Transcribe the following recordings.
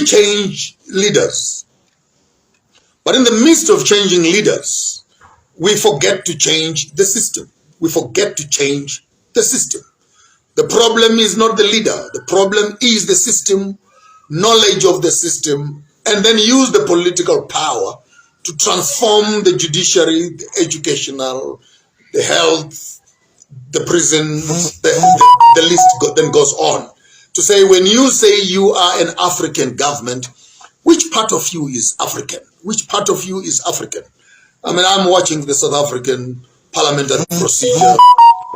change leaders. But in the midst of changing leaders, we forget to change the system. We forget to change the system. The problem is not the leader. The problem is the system, knowledge of the system, and then use the political power to transform the judiciary, the educational, the health, the prisons, the list then goes on. To say, when you say you are an African government, which part of you is African? Which part of you is African? I mean, I'm watching the South African parliamentary procedure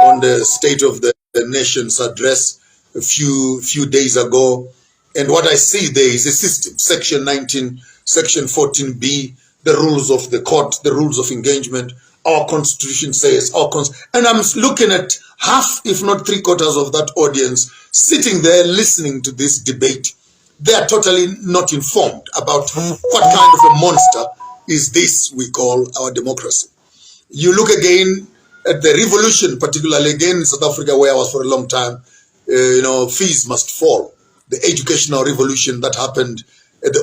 on the State of the Nation's address a few days ago. And what I see there is a system, Section 19, Section 14B, the rules of the court, the rules of engagement. Our constitution says, and I'm looking at half, if not three-quarters of that audience sitting there listening to this debate. They are totally not informed about what kind of a monster is this we call our democracy. You look again at the revolution, particularly again in South Africa, where I was for a long time, fees must fall. The educational revolution that happened at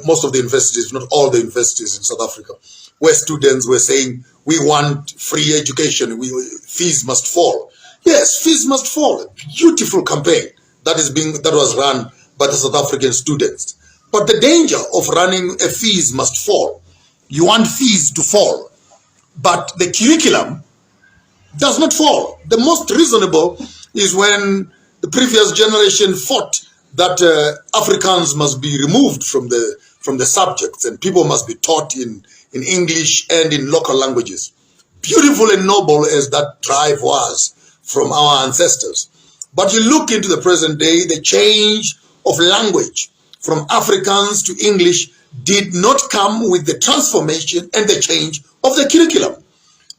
most of the universities, if not all the universities in South Africa, where students were saying, we want free education, fees must fall. Yes, fees must fall. A beautiful campaign that was run by the South African students. But the danger of running a fees must fall. You want fees to fall, but the curriculum does not fall. The most reasonable is when the previous generation fought that Africans must be removed from the subjects and people must be taught in English and in local languages. Beautiful and noble as that drive was from our ancestors. But you look into the present day, the change of language from Afrikaans to English did not come with the transformation and the change of the curriculum.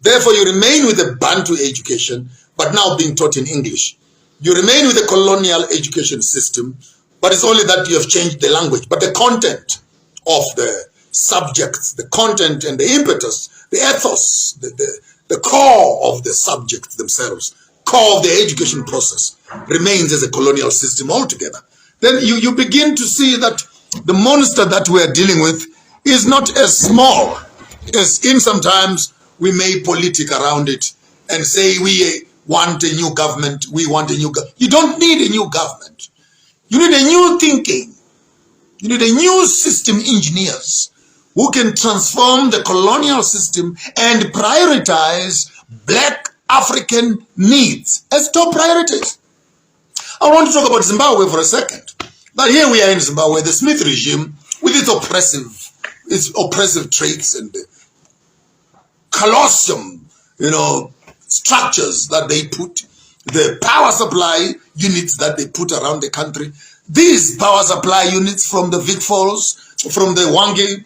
Therefore, you remain with the Bantu education, but now being taught in English. You remain with the colonial education system, but it's only that you have changed the language. But the content of the subjects, the content and the impetus, the ethos, the core of the subjects themselves, core of the education process remains as a colonial system altogether. Then you begin to see that the monster that we are dealing with is not as small as in sometimes we make politic around it and say we want a new government, we want a new government. You don't need a new government. You need a new thinking. You need a new system engineers who can transform the colonial system and prioritize Black African needs as top priorities. I want to talk about Zimbabwe for a second. But here we are in Zimbabwe, the Smith regime, with its oppressive traits and colossal, structures that they put, the power supply units that they put around the country. These power supply units from the Vic Falls, from the Hwange,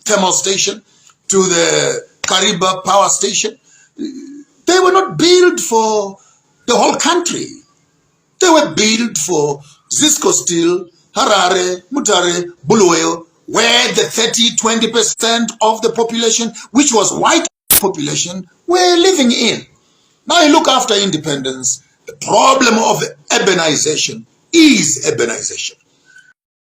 thermal station to the Kariba power station, they were not built for the whole country. They were built for Zisco Steel, Harare, Mutare, Bulawayo, where the 30–20% of the population, which was white population, were living in. Now you look after independence, the problem of urbanization is urbanization.